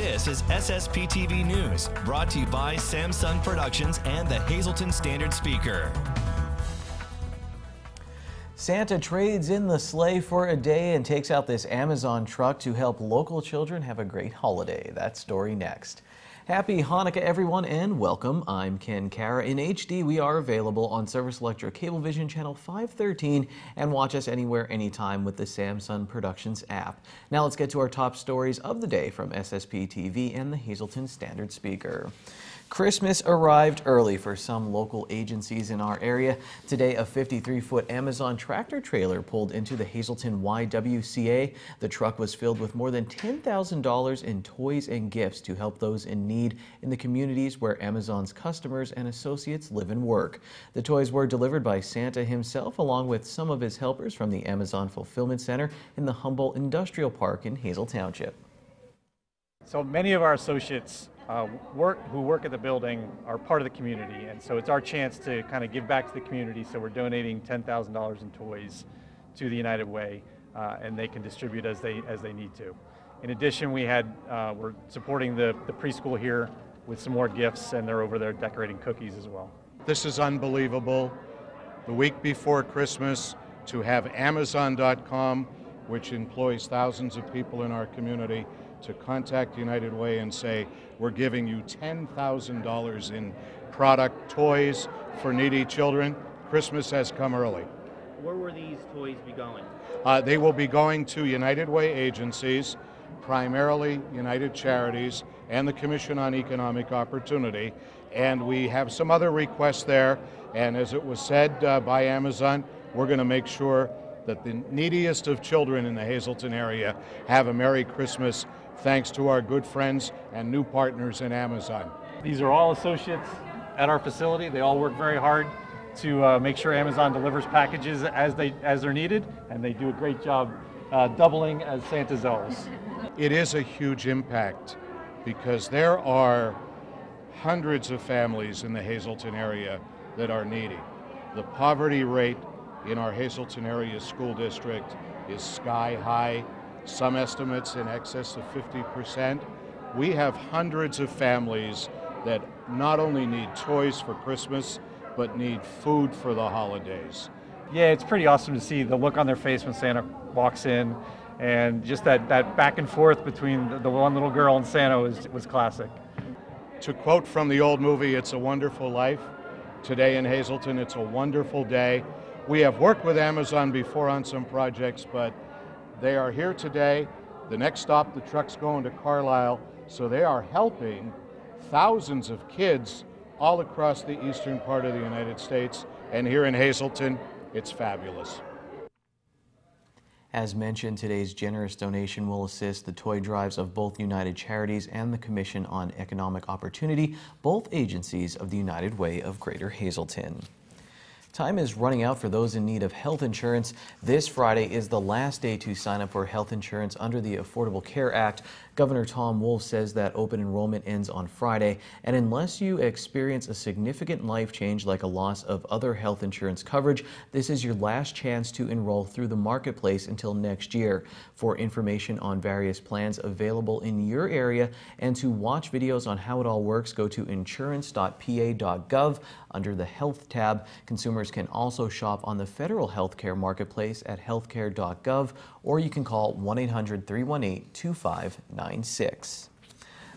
This is SSPTV News, brought to you by Samsung Productions and the Hazleton Standard Speaker. Santa trades in the sleigh for a day and takes out this Amazon truck to help local children have a great holiday. That story next. Happy Hanukkah, everyone, and welcome. I'm Ken Kara. In HD, we are available on Service Electric Cablevision Channel 513 and watch us anywhere, anytime with the Samsung Productions app. Now let's get to our top stories of the day from SSP TV and the Hazleton Standard Speaker. Christmas arrived early for some local agencies in our area. Today, a 53-foot Amazon tractor trailer pulled into the Hazleton YWCA. The truck was filled with more than $10,000 in toys and gifts to help those in need in the communities where Amazon's customers and associates live and work. The toys were delivered by Santa himself, along with some of his helpers from the Amazon Fulfillment Center in the Humboldt Industrial Park in Hazel Township. So many of our associates who work at the building are part of the community, and so it's our chance to kind of give back to the community. So we're donating $10,000 in toys to the United Way, and they can distribute as they need to. In addition, we're supporting the preschool here with some more gifts, and they're over there decorating cookies as well. This is unbelievable. The week before Christmas, to have Amazon.com, which employs thousands of people in our community, to contact United Way and say, we're giving you $10,000 in product, toys for needy children. Christmas has come early. Where will these toys be going? They will be going to United Way agencies, primarily United Charities and the Commission on Economic Opportunity. And we have some other requests there. And as it was said by Amazon, we're going to make sure that the neediest of children in the Hazleton area have a Merry Christmas, thanks to our good friends and new partners in Amazon. These are all associates at our facility. They all work very hard to make sure Amazon delivers packages as they're needed, and they do a great job doubling as Santa's elves. It is a huge impact because there are hundreds of families in the Hazleton area that are needy. The poverty rate in our Hazleton area school district is sky high. Some estimates in excess of 50%. We have hundreds of families that not only need toys for Christmas, but need food for the holidays. Yeah, it's pretty awesome to see the look on their face when Santa walks in, and just that back and forth between the one little girl and Santa was classic. To quote from the old movie, It's a Wonderful Life, today in Hazleton, it's a wonderful day. We have worked with Amazon before on some projects, but they are here today. The next stop, the truck's going to Carlisle, so they are helping thousands of kids all across the eastern part of the United States, and here in Hazleton, it's fabulous. As mentioned, today's generous donation will assist the toy drives of both United Charities and the Commission on Economic Opportunity, both agencies of the United Way of Greater Hazleton. Time is running out for those in need of health insurance. This Friday is the last day to sign up for health insurance under the Affordable Care Act. Governor Tom Wolf says that open enrollment ends on Friday, and unless you experience a significant life change like a loss of other health insurance coverage, this is your last chance to enroll through the marketplace until next year. For information on various plans available in your area and to watch videos on how it all works, go to insurance.pa.gov under the Health tab. Consumers can also shop on the federal healthcare marketplace at healthcare.gov, or you can call 1-800-318-2596.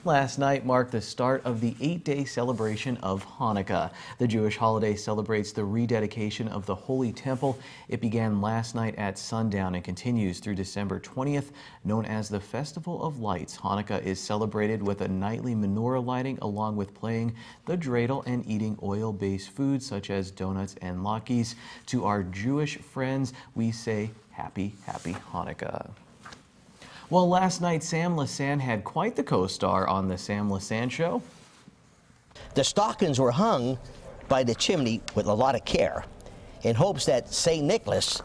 Last night marked the start of the 8-day celebration of Hanukkah. The Jewish holiday celebrates the rededication of the Holy Temple. It began last night at sundown and continues through December 20th. Known as the Festival of Lights, Hanukkah is celebrated with a nightly menorah lighting along with playing the dreidel and eating oil-based foods such as donuts and latkes. To our Jewish friends, we say happy, happy Hanukkah. Well, last night, Sam Lasan had quite the co-star on the Sam Lasan Show. The stockings were hung by the chimney with a lot of care in hopes that St. Nicholas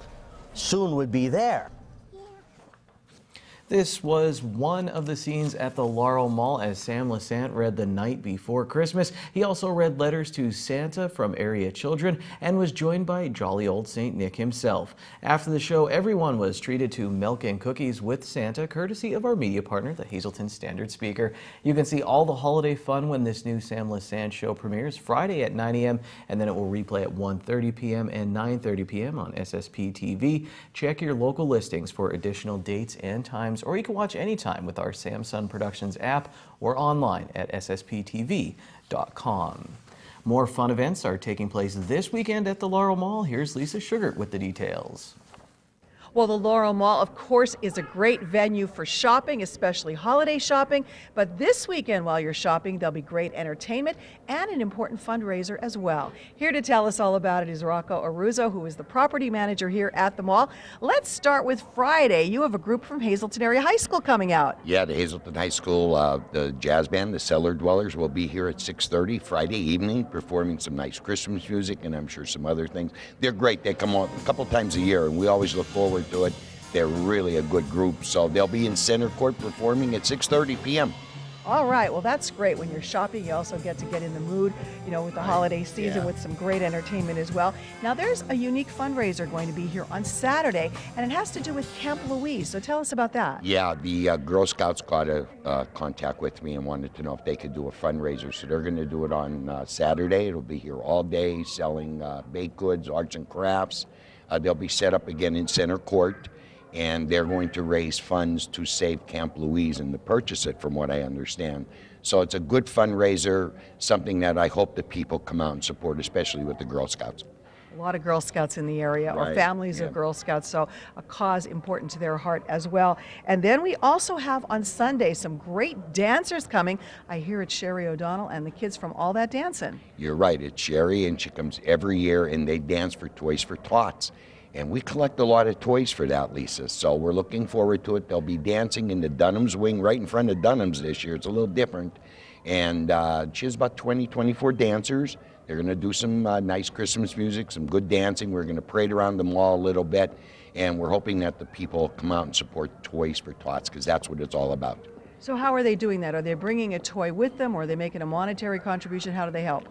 soon would be there. This was one of the scenes at the Laurel Mall as Sam Lassant read The Night Before Christmas. He also read letters to Santa from area children and was joined by jolly old St. Nick himself. After the show, everyone was treated to milk and cookies with Santa, courtesy of our media partner, the Hazleton Standard Speaker. You can see all the holiday fun when this new Sam Lassant show premieres Friday at 9 a.m. and then it will replay at 1:30 p.m. and 9:30 p.m. on SSP TV. Check your local listings for additional dates and times, or you can watch anytime with our Samsung Productions app or online at ssptv.com. More fun events are taking place this weekend at the Laurel Mall. Here's Lisa Sugart with the details. Well, the Laurel Mall, of course, is a great venue for shopping, especially holiday shopping. But this weekend, while you're shopping, there'll be great entertainment and an important fundraiser as well. Here to tell us all about it is Rocco Aruzzo, who is the property manager here at the mall. Let's start with Friday. You have a group from Hazleton Area High School coming out. Yeah, the Hazleton High School, the jazz band, the Cellar Dwellers, will be here at 6:30 Friday evening, performing some nice Christmas music and I'm sure some other things. They're great. They come on a couple times a year, and we always look forward to it. They're really a good group, so they'll be in Center Court performing at 6:30 p.m. All right, well, that's great. When you're shopping, you also get to get in the mood, with the holiday season, with some great entertainment as well. Now, there's a unique fundraiser going to be here on Saturday, and it has to do with Camp Louise. So tell us about that. Yeah, the Girl Scouts got a contact with me and wanted to know if they could do a fundraiser. So they're going to do it on Saturday. It'll be here all day, selling baked goods, arts and crafts. They'll be set up again in Center Court, and they're going to raise funds to save Camp Louise and to purchase it, from what I understand. So it's a good fundraiser, something that I hope that people come out and support, especially with the Girl Scouts. A lot of Girl Scouts in the area, or families of Girl Scouts, so a cause important to their heart as well. And then we also have on Sunday some great dancers coming. I hear it's Sherry O'Donnell and the kids from All That Dancin'. You're right, it's Sherry, and she comes every year, and they dance for Toys for Tots. And we collect a lot of toys for that, Lisa, so we're looking forward to it. They'll be dancing in the Dunham's wing right in front of Dunham's this year. It's a little different. And she has about 24 dancers. They're going to do some nice Christmas music, some good dancing. We're going to parade around the mall a little bit, and we're hoping that the people come out and support Toys for Tots, because that's what it's all about. So how are they doing that? Are they bringing a toy with them, or are they making a monetary contribution? How do they help?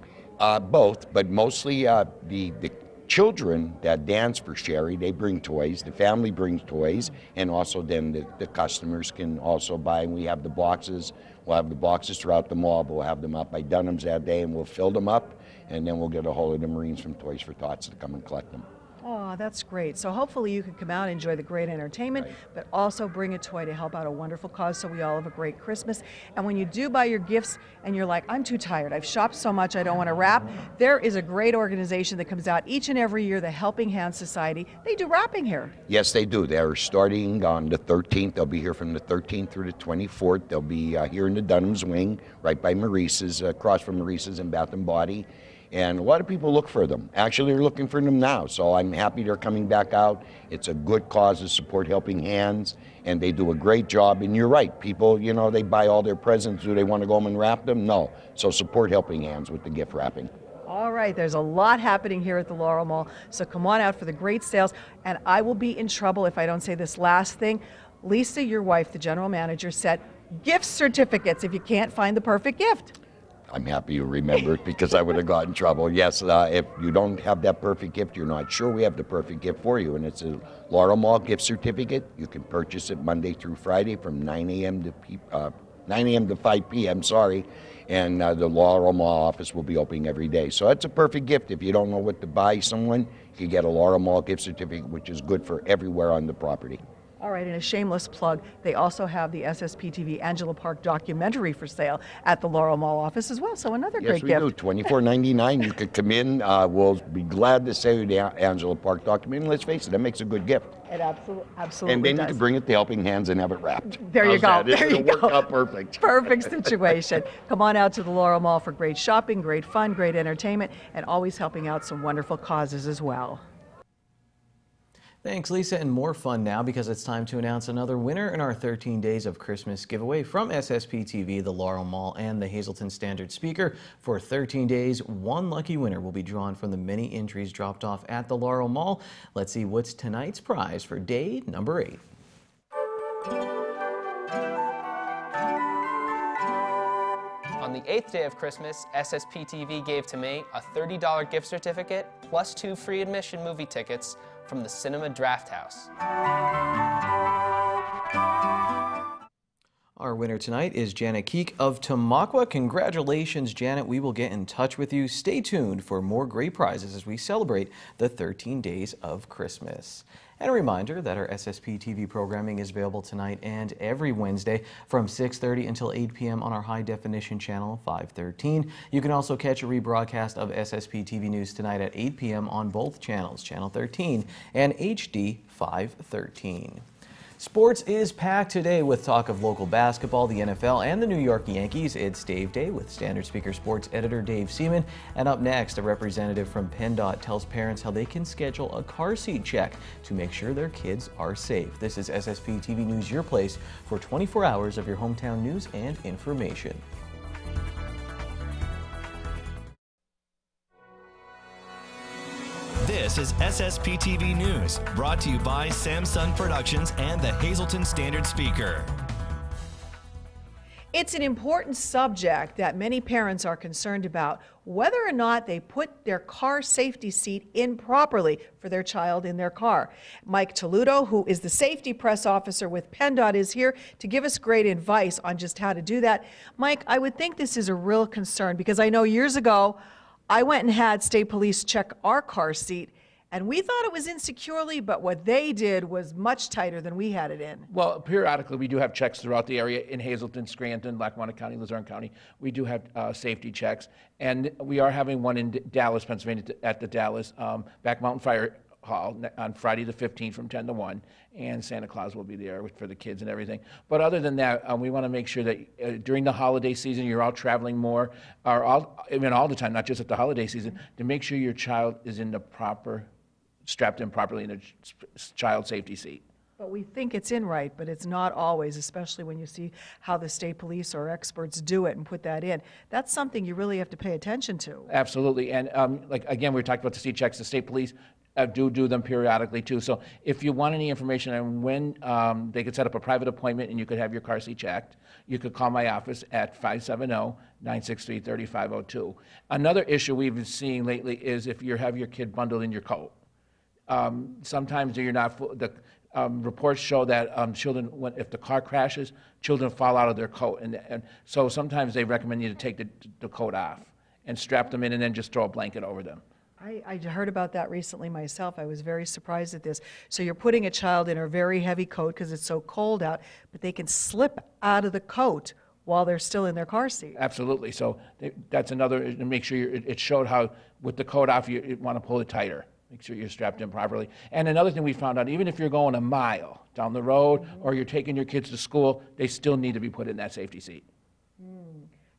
Both, but mostly the children that dance for Sherry, they bring toys. The family brings toys, and also then the customers can also buy. We have the boxes. We'll have the boxes throughout the mall, but we'll have them up by Dunham's that day, and we'll fill them up, and then we'll get a hold of the Marines from Toys for Tots to come and collect them. Oh, that's great. So hopefully you can come out and enjoy the great entertainment, but also bring a toy to help out a wonderful cause so we all have a great Christmas. And when you do buy your gifts and you're like, I'm too tired, I've shopped so much, I don't want to wrap, there is a great organization that comes out each and every year, the Helping Hands Society. They do wrapping here. Yes, they do. They're starting on the 13th. They'll be here from the 13th through the 24th. They'll be here in the Dunham's wing, right by Maurice's, across from Maurice's and Bath and Body. And a lot of people look for them. Actually, they're looking for them now, so I'm happy they're coming back out. It's a good cause to support Helping Hands, and they do a great job. And you're right, people, they buy all their presents. Do they want to go home and wrap them? No. So support Helping Hands with the gift wrapping. All right, there's a lot happening here at the Laurel Mall, so come on out for the great sales. And I will be in trouble if I don't say this last thing. Lisa, your wife, the general manager, said gift certificates if you can't find the perfect gift. I'm happy you remember it, because I would have got in trouble. Yes, if you don't have that perfect gift, you're not sure, we have the perfect gift for you. And it's a Laurel Mall gift certificate. You can purchase it Monday through Friday from 9 a.m. to 5 p.m. And the Laurel Mall office will be open every day. So that's a perfect gift. If you don't know what to buy someone, you can get a Laurel Mall gift certificate, which is good for everywhere on the property. All right, and a shameless plug, they also have the SSP TV Angela Park documentary for sale at the Laurel Mall office as well, so another great gift. Yes, we do. $24.99. You could come in. We'll be glad to sell you the Angela Park documentary. Let's face it, that makes a good gift. It absolutely And then does. you can bring it to Helping Hands and have it wrapped. There you go. There you go. It'll work out perfect. Perfect situation. Come on out to the Laurel Mall for great shopping, great fun, great entertainment, and always helping out some wonderful causes as well. Thanks, Lisa, and more fun now because it's time to announce another winner in our 13 Days of Christmas giveaway from SSP TV, the Laurel Mall, and the Hazleton Standard Speaker. For 13 days, one lucky winner will be drawn from the many entries dropped off at the Laurel Mall. Let's see what's tonight's prize for day number 8. On the 8th day of Christmas, SSP TV gave to me a $30 gift certificate plus 2 free admission movie tickets from the Cinema Draft House. Our winner tonight is Janet Keek of Tamaqua. Congratulations, Janet. We will get in touch with you. Stay tuned for more great prizes as we celebrate the 13 days of Christmas. And a reminder that our SSP TV programming is available tonight and every Wednesday from 6:30 until 8 p.m. on our high-definition channel 513. You can also catch a rebroadcast of SSP TV News tonight at 8 p.m. on both channels, Channel 13 and HD 513. Sports is packed today with talk of local basketball, the NFL, and the New York Yankees. It's Dave Day with Standard Speaker Sports editor Dave Seaman. And up next, a representative from PennDOT tells parents how they can schedule a car seat check to make sure their kids are safe. This is SSP TV News, your place for 24 hours of your hometown news and information. This is SSP TV News, brought to you by Samsung Productions and the Hazleton Standard Speaker. It's an important subject that many parents are concerned about, whether or not they put their car safety seat in properly for their child in their car. Mike Toludo, who is the safety press officer with PennDOT, is here to give us great advice on just how to do that. Mike, I would think this is a real concern because I know years ago I went and had state police check our car seat, and we thought it was in securely, but what they did was much tighter than we had it in. Well, periodically we do have checks throughout the area in Hazleton, Scranton, Lackawanna County, Luzerne County. We do have safety checks, and we are having one in Dallas, Pennsylvania, at the Dallas Back Mountain Fire Hall on Friday the 15th from 10 to 1, and Santa Claus will be there for the kids and everything. But other than that, we want to make sure that during the holiday season, you're out traveling more, or all the time, not just at the holiday season, to make sure your child is in the strapped in properly in a child safety seat. But we think it's in right, but it's not always, especially when you see how the state police or experts do it and put that in. That's something you really have to pay attention to. Absolutely, and like again, we talked about the seat checks. The state police do them periodically too. So if you want any information on when they could set up a private appointment and you could have your car seat checked, you could call my office at 570-963-3502. Another issue we've been seeing lately is if you have your kid bundled in your coat. Sometimes you're not the reports show that children, if the car crashes, children fall out of their coat, and so sometimes they recommend you to take the coat off and strap them in and then just throw a blanket over them. I heard about that recently myself. I was very surprised at this. So you're putting a child in a very heavy coat because it's so cold out, but they can slip out of the coat while they're still in their car seat. Absolutely. So that's another, to make sure it showed how with the coat off, you want to pull it tighter. Make sure you're strapped in properly. And another thing we found out, even if you're going a mile down the road or you're taking your kids to school, they still need to be put in that safety seat.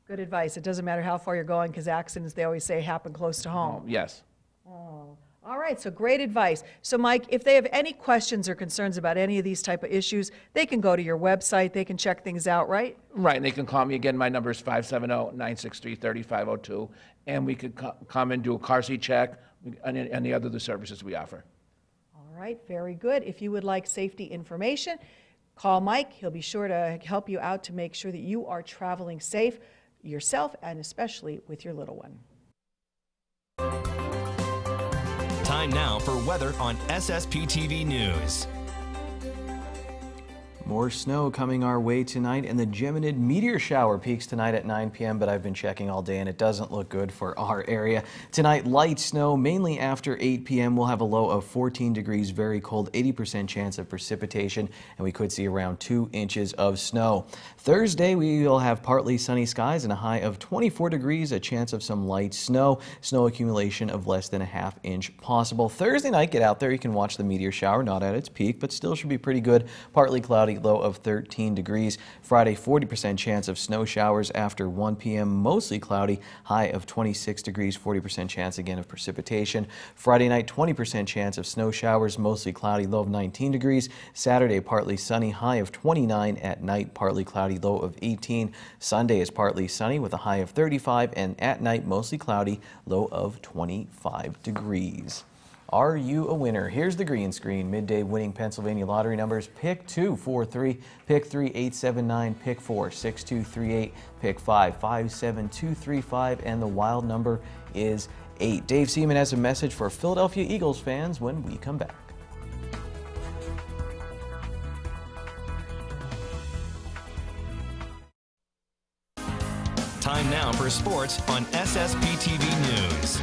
Good advice. It doesn't matter how far you're going because accidents, they always say, happen close to home. Yes. Oh. All right, so great advice. So Mike, if they have any questions or concerns about any of these type of issues, they can go to your website, they can check things out, right? Right, and they can call me again. My number is 570-963-3502, and we could come and do a car seat check and any other services we offer. All right, very good. If you would like safety information, call Mike. He'll be sure to help you out to make sure that you are traveling safe yourself and especially with your little one. Time now for weather on SSP TV News. More snow coming our way tonight, and the Geminid meteor shower peaks tonight at 9 p.m., but I've been checking all day and it doesn't look good for our area. Tonight, light snow, mainly after 8 p.m. We'll have a low of 14 degrees, very cold, 80% chance of precipitation, and we could see around 2 inches of snow. Thursday, we will have partly sunny skies and a high of 24 degrees, a chance of some light snow. Snow accumulation of less than a ½ inch possible. Thursday night, get out there. You can watch the meteor shower, not at its peak, but still should be pretty good. Partly cloudy, low of 13 degrees. Friday, 40% chance of snow showers after 1 p.m. Mostly cloudy, high of 26 degrees, 40% chance again of precipitation. Friday night, 20% chance of snow showers, mostly cloudy, low of 19 degrees. Saturday, partly sunny, high of 29. At night, partly cloudy, low of 18. Sunday is partly sunny with a high of 35, and at night, mostly cloudy, low of 25 degrees. Are you a winner? Here's the green screen. Midday winning Pennsylvania lottery numbers: pick 2, 4, 3, pick 3, 8, 7, 9, pick 4, 6, 2, 3, 8, pick 5, 5, 7, 2, 3, 5, and the wild number is 8. Dave Seaman has a message for Philadelphia Eagles fans when we come back. Time now for sports on SSPTV News.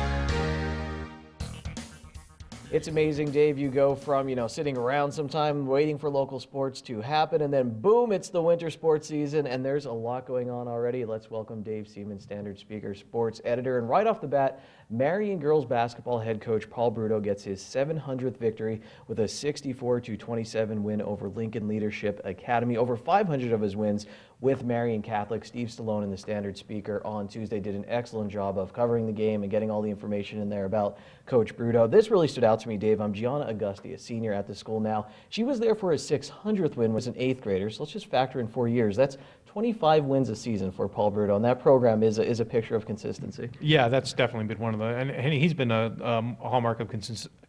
It's amazing, Dave. You go from, sitting around sometime waiting for local sports to happen, and then boom, it's the winter sports season, and there's a lot going on already. Let's welcome Dave Seaman, Standard Speaker sports editor. And right off the bat, Marion girls basketball head coach Paul Bruto gets his 700th victory with a 64-27 win over Lincoln Leadership Academy. Over 500 of his wins with Marion Catholic. Steve Stallone and the Standard Speaker on Tuesday did an excellent job of covering the game and getting all the information in there about Coach Bruto. This really stood out to me, Dave. I'm Gianna Augusti, a senior at the school now. She was there for his 600th win, was an 8th grader, so let's just factor in 4 years. That's 25 wins a season for Paul Bruto, and that program is a picture of consistency. Yeah, that's definitely been one of the, and he's been a hallmark of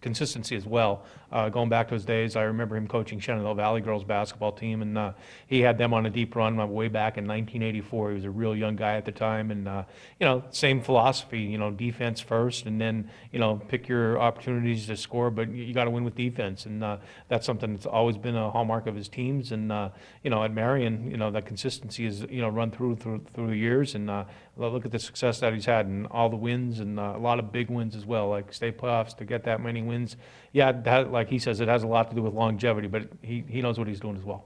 consistency as well. Going back to his days, I remember him coaching Shenandoah Valley girls basketball team, and he had them on a deep run way back in 1984. He was a real young guy at the time, and same philosophy, defense first, and then pick your opportunities to score, but you got to win with defense, and that's something that's always been a hallmark of his teams. And at Marion, that consistency is run through the years, and look at the success that he's had and all the wins, and a lot of big wins as well, like state playoffs. To get that many wins, yeah, like he says, it has a lot to do with longevity, but he knows what he's doing as well.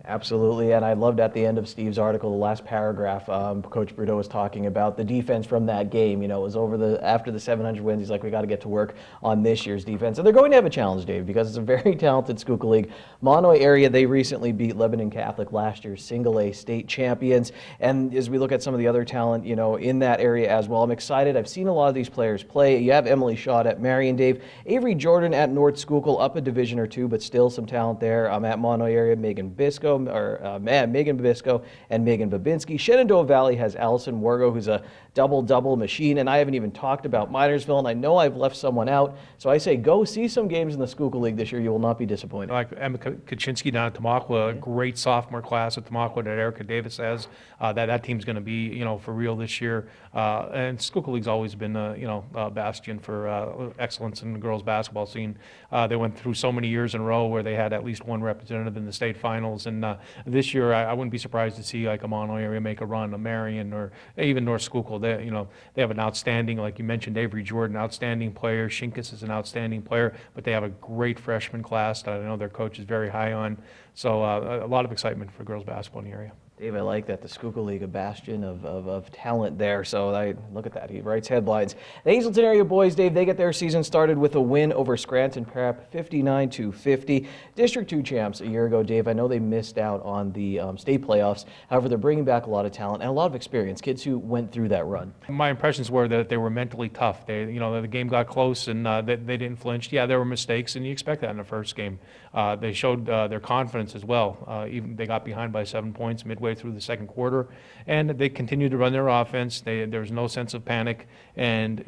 Absolutely, and I loved at the end of Steve's article, the last paragraph, Coach Bruto was talking about the defense from that game. It was after the 700 wins. He's like, we got to get to work on this year's defense. And they're going to have a challenge, Dave, because it's a very talented Schuylkill League. Monomoy area, they recently beat Lebanon Catholic, last year's single A state champions. And as we look at some of the other talent, in that area as well, I'm excited. I've seen a lot of these players play. You have Emily Shaw at Marion, Dave. Avery Jordan at North Schuylkill, up a division or two, but still some talent there. I'm at Monomoy area, Megan Bisco, Megan Babisco and Megan Babinski. Shenandoah Valley has Allison Wargo, who's a double-double machine, and I haven't even talked about Minersville, and I know I've left someone out, so I say go see some games in the Schuylkill League this year. You will not be disappointed. Like Emma Kaczynski down at Tamaqua, a great sophomore class at Tamaqua that Erica Davis has. That team's going to be, for real this year. And Schuylkill League's always been, a bastion for excellence in the girls' basketball scene. They went through so many years in a row where they had at least one representative in the state finals, and this year I wouldn't be surprised to see like a Monomoy area make a run, a Marion, or even North Schuylkill. They have an outstanding, like you mentioned, Avery Jordan, outstanding player. Shinkus is an outstanding player, but they have a great freshman class that I know their coach is very high on. So a lot of excitement for girls basketball in the area. Dave, I like that. The Schuylkill League, a bastion of talent there. So look at that. He writes headlines. The Hazleton area boys, Dave, they get their season started with a win over Scranton Prep, 59-50. District 2 champs a year ago, Dave. I know they missed out on the state playoffs. However, they're bringing back a lot of talent and a lot of experience, kids who went through that run. My impressions were that they were mentally tough. The game got close and they didn't flinch. Yeah, there were mistakes, and you expect that in the first game. They showed their confidence as well. Even they got behind by 7 points midway through the second quarter, and they continued to run their offense. There's no sense of panic, and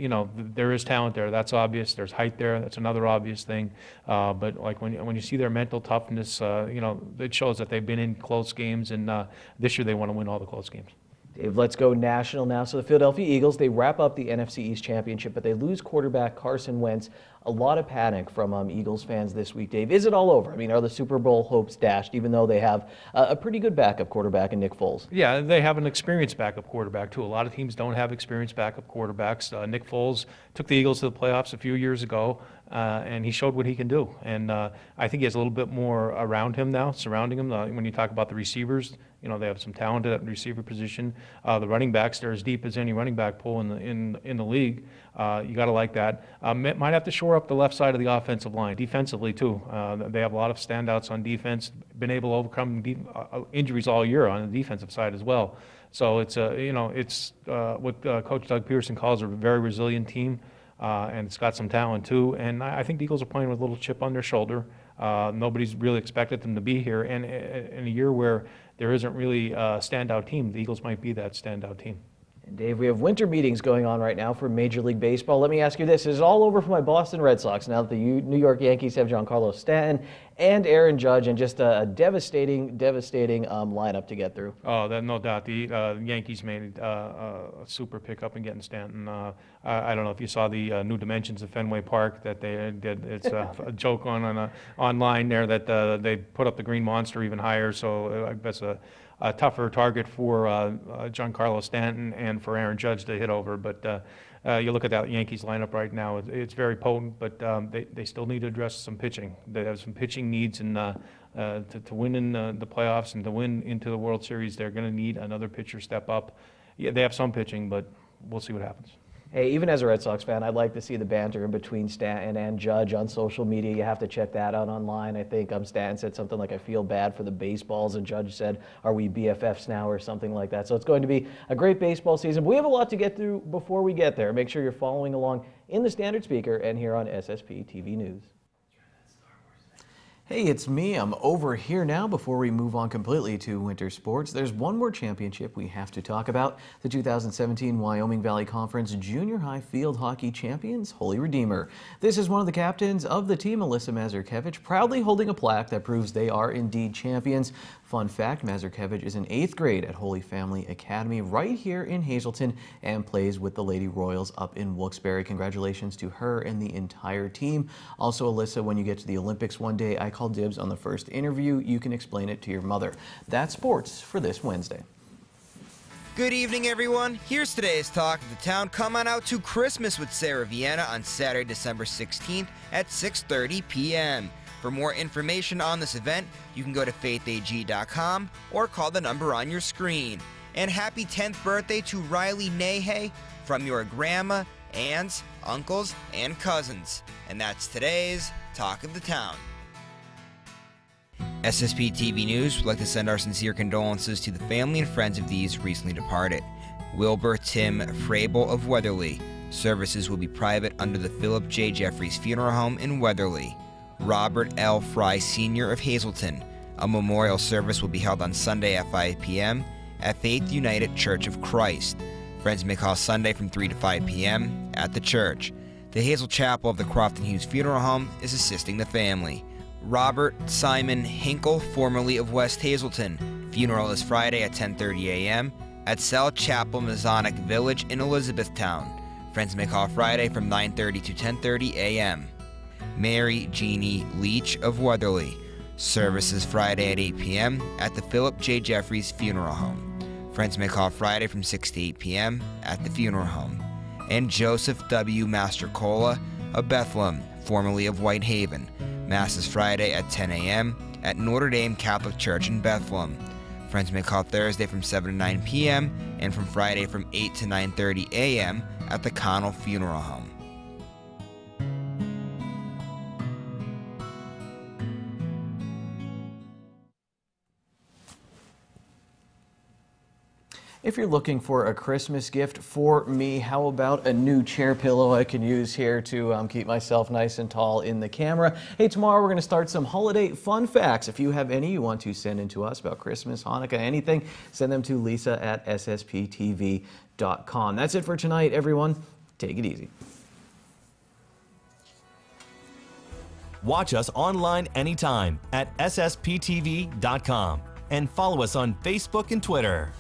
there is talent there. That's obvious. There's height there. That's another obvious thing. But like when you see their mental toughness, it shows that they've been in close games, and this year they want to win all the close games. Dave, let's go national now. So the Philadelphia Eagles, they wrap up the NFC East Championship, but they lose quarterback Carson Wentz. A lot of panic from Eagles fans this week, Dave. Is it all over? I mean, are the Super Bowl hopes dashed, even though they have a pretty good backup quarterback in Nick Foles? Yeah, they have an experienced backup quarterback, too. A lot of teams don't have experienced backup quarterbacks. Nick Foles took the Eagles to the playoffs a few years ago, and he showed what he can do. And I think he has a little bit more around him now, surrounding him. When you talk about the receivers, they have some talent at the receiver position. The running backs, they're as deep as any running back pool in the league. You got to like that. Might have to shore up the left side of the offensive line. Defensively, too. They have a lot of standouts on defense, been able to overcome injuries all year on the defensive side as well. So it's what Coach Doug Pearson calls a very resilient team, and it's got some talent, too. And I think the Eagles are playing with a little chip on their shoulder. Nobody's really expected them to be here. And in a year where there isn't really a standout team, the Eagles might be that standout team. Dave, we have winter meetings going on right now for Major League Baseball. Let me ask you this. Is it all over for my Boston Red Sox now that the New York Yankees have Giancarlo Stanton and Aaron Judge, and just a devastating lineup to get through? Oh, no doubt. The Yankees made a super pickup in getting Stanton. I don't know if you saw the new dimensions of Fenway Park that they did. It's a joke online there that they put up the green monster even higher, so that's a tougher target for Giancarlo Stanton and for Aaron Judge to hit over. But you look at that Yankees lineup right now, it's very potent, but they still need to address some pitching. They have some pitching needs, and to win in the playoffs and to win into the World Series, they're going to need another pitcher step up. Yeah, they have some pitching, but we'll see what happens. Hey, even as a Red Sox fan, I'd like to see the banter in between Stanton and Judge on social media. You have to check that out online. I think Stanton said something like, "I feel bad for the baseballs," and Judge said, "Are we BFFs now?" or something like that. So it's going to be a great baseball season. But we have a lot to get through before we get there. Make sure you're following along in the Standard Speaker and here on SSP TV News. Hey, it's me. I'm over here now. Before we move on completely to winter sports, there's one more championship we have to talk about. The 2017 Wyoming Valley Conference Junior High Field Hockey Champions, Holy Redeemer. This is one of the captains of the team, Alyssa Mazurkevich, proudly holding a plaque that proves they are indeed champions. Fun fact, Mazurkevich is in 8th grade at Holy Family Academy right here in Hazleton and plays with the Lady Royals up in Wilkes-Barre. Congratulations to her and the entire team. Also, Alyssa, when you get to the Olympics one day, I call dibs on the first interview. You can explain it to your mother. That's sports for this Wednesday. Good evening, everyone. Here's today's Talk of the Town. Come on out to Christmas with Sarah Vienna on Saturday, December 16th at 6:30 p.m. For more information on this event, you can go to faithag.com or call the number on your screen. And happy 10th birthday to Riley Nahay from your grandma, aunts, uncles, and cousins. And that's today's Talk of the Town. SSP TV News would like to send our sincere condolences to the family and friends of these recently departed. Wilbur Tim Frabel of Weatherly. Services will be private under the Philip J. Jeffries Funeral Home in Weatherly. Robert L. Fry Sr. of Hazleton. A memorial service will be held on Sunday at 5 p.m. at Faith United Church of Christ. Friends may call Sunday from 3 to 5 p.m. at the church. The Hazel Chapel of the Crofton Hughes Funeral Home is assisting the family. Robert Simon Hinkle, formerly of West Hazleton. Funeral is Friday at 10:30 a.m. at South Chapel Masonic Village in Elizabethtown. Friends may call Friday from 9:30 to 10:30 a.m. Mary Jeannie Leach of Weatherly. Services Friday at 8 p.m. at the Philip J. Jeffries Funeral Home. Friends may call Friday from 6 to 8 p.m. at the funeral home. And Joseph W. Mastercola of Bethlehem, formerly of Whitehaven. Mass is Friday at 10 a.m. at Notre Dame Catholic Church in Bethlehem. Friends may call Thursday from 7 to 9 p.m. and from Friday from 8 to 9:30 a.m. at the Connell Funeral Home. If you're looking for a Christmas gift for me, how about a new chair pillow I can use here to keep myself nice and tall in the camera? Hey, tomorrow we're going to start some holiday fun facts. If you have any you want to send in to us about Christmas, Hanukkah, anything, send them to lisa@ssptv.com. That's it for tonight, everyone. Take it easy. Watch us online anytime at ssptv.com and follow us on Facebook and Twitter.